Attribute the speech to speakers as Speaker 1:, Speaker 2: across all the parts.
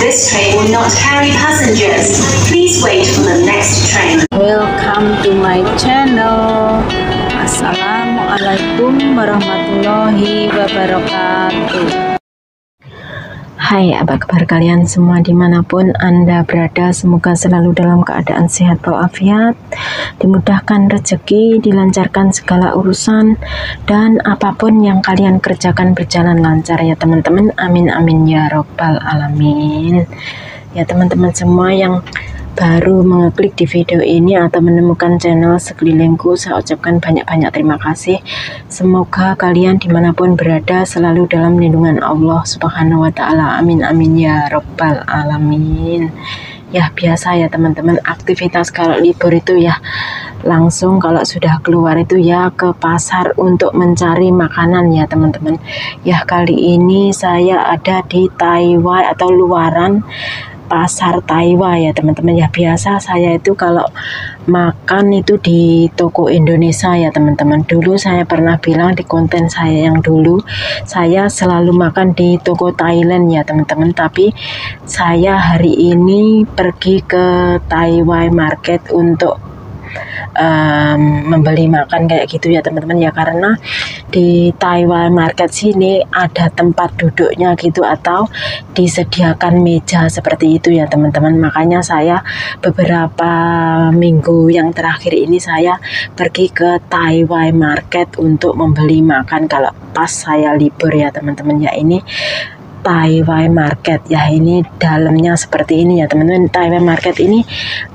Speaker 1: This train will not carry passengers. Please wait for the next train.
Speaker 2: Welcome to my channel. Assalamualaikum warahmatullahi wabarakatuh. Hai, apa kabar kalian semua dimanapun Anda berada? Semoga selalu dalam keadaan sehat walafiat, dimudahkan rezeki, dilancarkan segala urusan, dan apapun yang kalian kerjakan berjalan lancar ya teman-teman. Amin amin ya robbal alamin. Ya teman-teman semua yang baru mengeklik di video ini atau menemukan channel Sekelilingku, saya ucapkan banyak-banyak terima kasih. Semoga kalian dimanapun berada selalu dalam lindungan Allah Subhanahu wa Ta'ala. Amin amin ya robbal alamin. Ya biasa ya teman-teman, aktivitas kalau libur itu ya langsung kalau sudah keluar itu ya ke pasar untuk mencari makanan ya teman-teman. Ya kali ini saya ada di Taiwan atau luaran pasar Taiwan ya teman-teman. Ya biasa saya itu kalau makan itu di toko Indonesia ya teman-teman. Dulu saya pernah bilang di konten saya yang dulu, saya selalu makan di toko Thailand ya teman-teman. Tapi saya hari ini pergi ke Taiwan Market untuk membeli makan kayak gitu ya teman-teman ya, karena di Taiwan Market sini ada tempat duduknya gitu atau disediakan meja seperti itu ya teman-teman. Makanya saya beberapa minggu yang terakhir ini saya pergi ke Taiwan Market untuk membeli makan kalau pas saya libur ya teman-teman ya. Ini Taiwan Market ya, ini dalamnya seperti ini ya teman-teman. Taiwan Market ini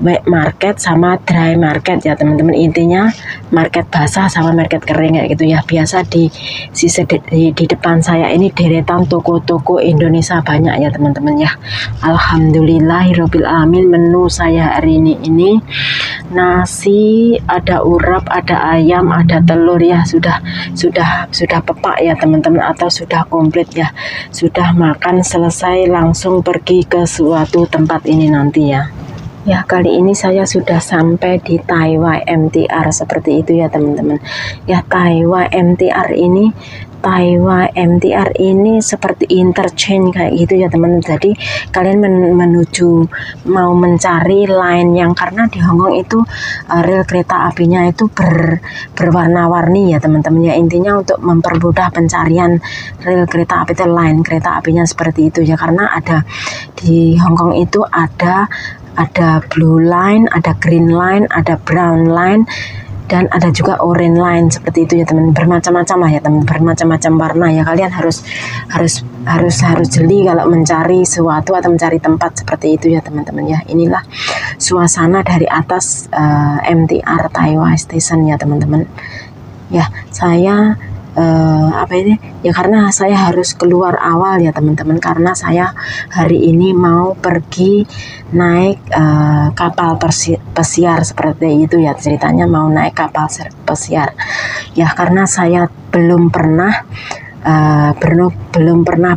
Speaker 2: wet market sama dry market ya teman-teman. Intinya market basah sama market kering kayak gitu ya. Biasa di sisi di depan saya ini deretan toko-toko Indonesia banyak ya teman-teman ya. Alhamdulillahirabbil alamin. Menu saya hari ini nasi, ada urap, ada ayam, ada telur ya. Sudah pepak ya teman-teman, atau sudah komplit ya. Sudah makan selesai langsung pergi ke suatu tempat ini nanti ya. Ya kali ini saya sudah sampai di Taiwan MTR seperti itu ya teman-teman. Ya Taiwan MTR ini seperti interchange kayak gitu ya teman-teman. Jadi kalian menuju mau mencari line yang, karena di Hongkong itu rel kereta apinya itu berwarna-warni ya teman-teman ya. Intinya untuk mempermudah pencarian rel kereta api itu line kereta apinya seperti itu ya, karena ada di Hongkong itu ada blue line, ada green line, ada brown line, dan ada juga orange line seperti itu ya teman. Bermacam-macam lah ya teman, bermacam-macam warna ya. Kalian harus jeli kalau mencari sesuatu atau mencari tempat seperti itu ya teman-teman ya. Inilah suasana dari atas MTR Taiwan Station ya teman-teman. Ya saya karena saya harus keluar awal ya teman-teman, karena saya hari ini mau pergi naik kapal pesiar seperti itu ya ceritanya, mau naik kapal pesiar ya, karena saya belum pernah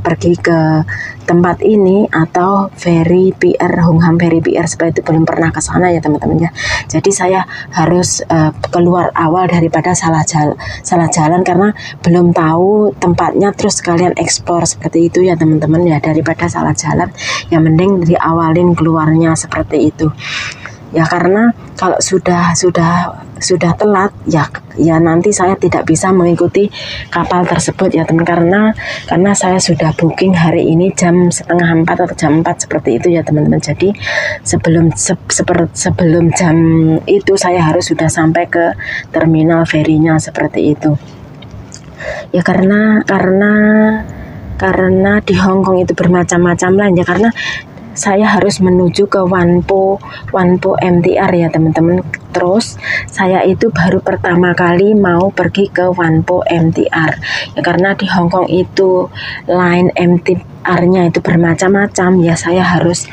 Speaker 2: pergi ke tempat ini atau ferry pier, Hongham ferry pier seperti itu, belum pernah ke sana ya teman-teman ya. Jadi saya harus keluar awal daripada salah jalan karena belum tahu tempatnya, terus kalian explore seperti itu ya teman-teman ya. Daripada salah jalan yang mending diawalin keluarnya seperti itu ya, karena kalau sudah telat ya nanti saya tidak bisa mengikuti kapal tersebut ya teman, karena saya sudah booking hari ini jam 3:30 atau jam 4 seperti itu ya teman-teman. Jadi sebelum jam itu saya harus sudah sampai ke terminal ferinya seperti itu ya, karena di Hongkong itu bermacam-macam lain ya, karena saya harus menuju ke Wanpo MTR ya teman-teman. Terus saya itu baru pertama kali mau pergi ke Wanpo MTR ya, karena di Hongkong itu line MTR-nya itu bermacam-macam ya. Saya harus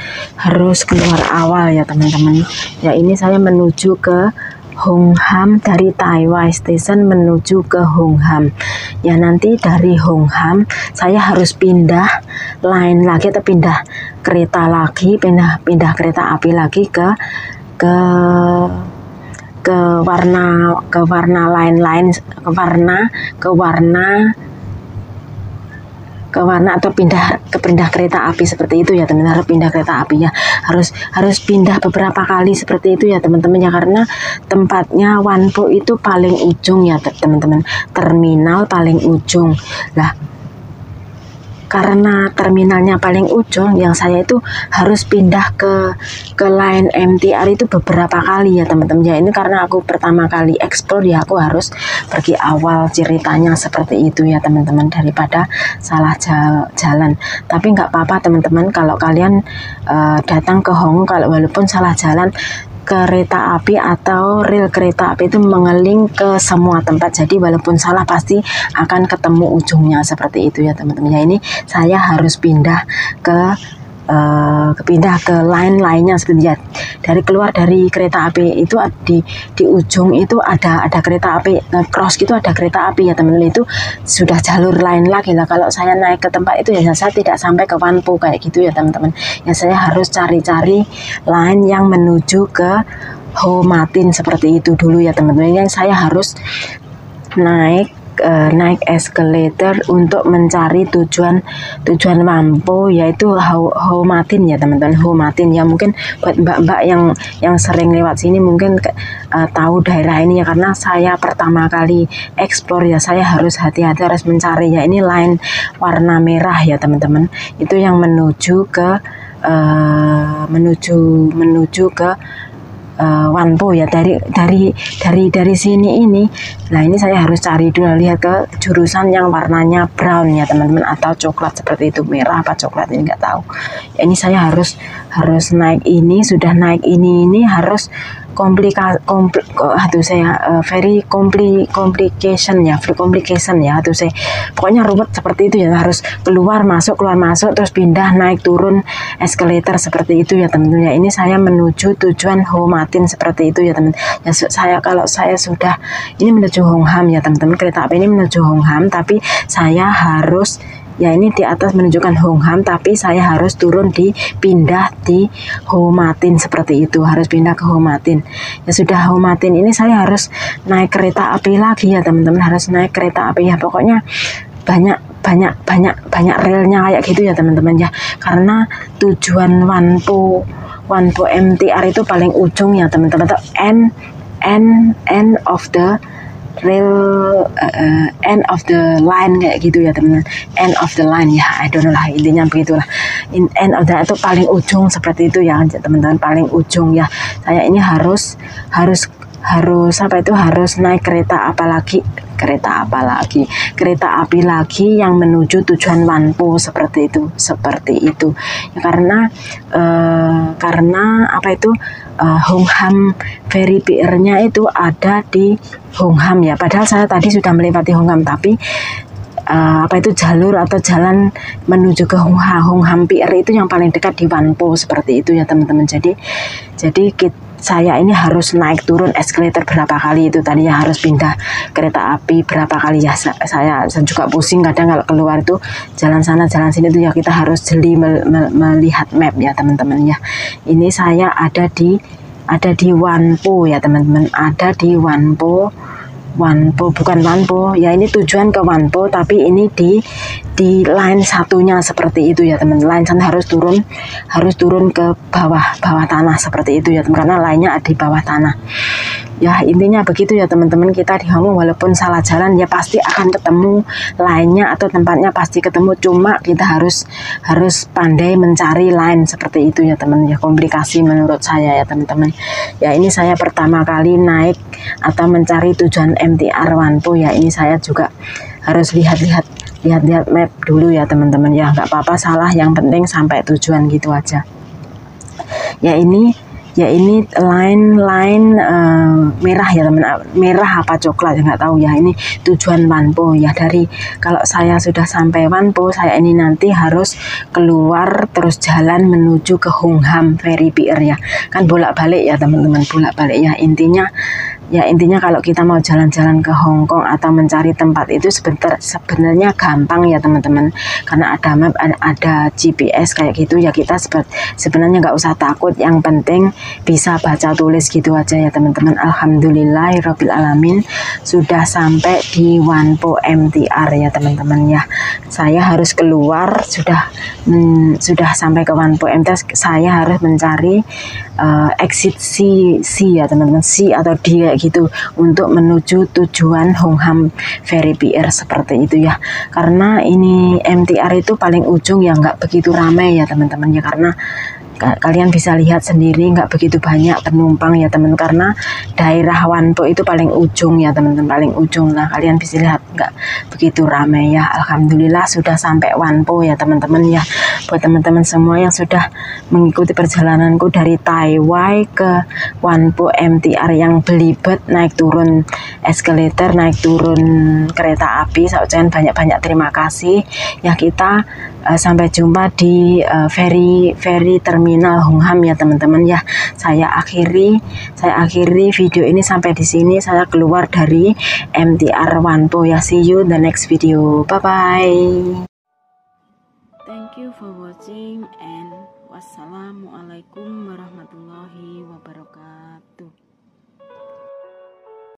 Speaker 2: keluar awal ya teman-teman ya. Ini saya menuju ke Hongham, dari Taiwan Station menuju ke Hongham ya. Nanti dari Hongham saya harus pindah line lagi atau pindah kereta lagi, pindah kereta api lagi ke warna warna atau pindah kereta api seperti itu ya teman-teman. Harus pindah kereta api ya, harus pindah beberapa kali seperti itu ya teman-teman ya, karena tempatnya Wanpo itu paling ujung ya teman-teman, terminal paling ujung lah. Karena terminalnya paling ujung, yang saya itu harus pindah ke line MTR itu beberapa kali ya teman-teman ya. Ini karena aku pertama kali explore ya, aku harus pergi awal ceritanya seperti itu ya teman-teman, daripada salah jalan. Tapi nggak apa-apa teman-teman, kalau kalian datang ke Hong Kong, walaupun salah jalan, kereta api atau rel kereta api itu mengeling ke semua tempat, jadi walaupun salah pasti akan ketemu ujungnya seperti itu ya teman-teman ya. Ini saya harus pindah ke line lainnya seperti ya. Dari keluar dari kereta api itu di ujung itu ada kereta api, cross gitu ada kereta api ya teman-teman, itu sudah jalur lain lagi lah. Kalau saya naik ke tempat itu ya saya tidak sampai ke Wanpo kayak gitu ya teman-teman ya. Saya harus cari-cari line yang menuju ke Ho Ma Tin seperti itu dulu ya teman-teman. Yang saya harus naik escalator untuk mencari tujuan Wanpo, yaitu Ho Ma Tin ya teman-teman. Ho Ma Tin ya, mungkin buat mbak-mbak yang sering lewat sini mungkin tahu daerah ini ya, karena saya pertama kali explore ya, saya harus hati-hati, harus mencari ya. Ini line warna merah ya teman-teman, itu yang menuju ke Wanpo ya. Dari sini ini. Nah, ini saya harus cari dulu, lihat ke jurusan yang warnanya brown ya teman-teman, atau coklat seperti itu, merah apa coklat ini nggak tahu. Ya, ini saya harus naik ini, sudah naik ini harus very complication ya, pokoknya ruwet seperti itu ya. Harus keluar masuk terus pindah naik turun escalator seperti itu ya teman-teman ya. Ini saya menuju tujuan Ho Ma Tin seperti itu ya teman ya. Kalau saya sudah ini menuju Hong Ham ya teman-teman, kereta api ini menuju Hong Ham, tapi saya harus ya, ini di atas menunjukkan Hong Ham, tapi saya harus pindah di Ho Ma Tin seperti itu, harus pindah ke Ho Ma Tin. Ya sudah Ho Ma Tin ini saya harus naik kereta api lagi ya teman-teman, harus naik kereta api ya. Pokoknya banyak relnya kayak gitu ya teman-teman ya, karena tujuan Wanpo MTR itu paling ujung ya teman-teman, atau end of the rail, end of the line kayak gitu ya teman-teman. End of the line ya, I don't know lah, intinya begitulah. End of the line itu paling ujung seperti itu ya teman-teman, paling ujung ya. Saya ini harus naik kereta api lagi yang menuju tujuan Wanpo seperti itu ya, karena Hong Ham ferry pier-nya itu ada di Hong Ham ya, padahal saya tadi sudah melewati Hong Ham, tapi jalur atau jalan menuju ke Hong Ham pier itu yang paling dekat di Wanpo seperti itu ya teman-teman. Jadi saya ini harus naik turun escalator berapa kali itu tadi ya, harus pindah kereta api berapa kali ya. Saya juga pusing kadang kalau keluar itu jalan sana jalan sini itu ya, kita harus jeli melihat map ya teman-teman ya. Ini saya ada di Wanpo ya teman-teman, ada di Wanpo bukan Wanpo ya, ini tujuan ke Wanpo, tapi ini di line satunya seperti itu ya teman. Line sana harus turun ke bawah tanah seperti itu ya teman, karena line-nya ada di bawah tanah ya. Intinya begitu ya teman-teman, kita di Hong Kong walaupun salah jalan ya pasti akan ketemu line-nya atau tempatnya, pasti ketemu, cuma kita harus pandai mencari line seperti itu ya teman ya. Komplikasi menurut saya ya teman-teman ya. Ini saya pertama kali naik atau mencari tujuan MTR Wanpo ya, ini saya juga harus lihat map dulu ya teman-teman ya. Nggak apa-apa salah, yang penting sampai tujuan gitu aja ya. Ini line merah ya teman, merah apa coklat ya nggak tahu ya. Ini tujuan Wanpo ya. Kalau saya sudah sampai Wanpo, saya ini nanti harus keluar terus jalan menuju ke Hong Ham ferry pier ya, kan bolak-balik ya teman-teman, bolak-balik ya. Intinya Ya intinya kalau kita mau jalan-jalan ke Hong Kong atau mencari tempat itu sebenarnya gampang ya teman-teman, karena ada map, ada GPS kayak gitu ya. Kita sebenarnya nggak usah takut, yang penting bisa baca tulis gitu aja ya teman-teman. Alhamdulillahirabbil alamin, sudah sampai di Wanpo MTR ya teman-teman ya. Saya harus keluar, sudah sampai ke Wanpo MTR. Saya harus mencari exit C ya teman-teman, C atau D kayak gitu, untuk menuju tujuan Hong Ham Ferry Pier seperti itu ya. Karena ini MTR itu paling ujung ya, nggak begitu ramai ya teman-teman ya, karena kalian bisa lihat sendiri nggak begitu banyak penumpang ya teman, karena daerah Wanpo itu paling ujung ya teman-teman, paling ujung lah. Kalian bisa lihat nggak begitu ramai ya. Alhamdulillah sudah sampai Wanpo ya teman-teman ya. Buat teman-teman semua yang sudah mengikuti perjalananku dari Tai Wai ke Wanpo MTR yang belibet, naik turun eskalator, naik turun kereta api, saya ucapkan banyak-banyak terima kasih ya. Kita sampai jumpa di ferry terminal Hong Ham ya teman-teman ya. Saya akhiri video ini sampai di sini. Saya keluar dari MTR Wanpo ya. See you in the next video. Bye bye. Thank you for watching and wassalamualaikum warahmatullahi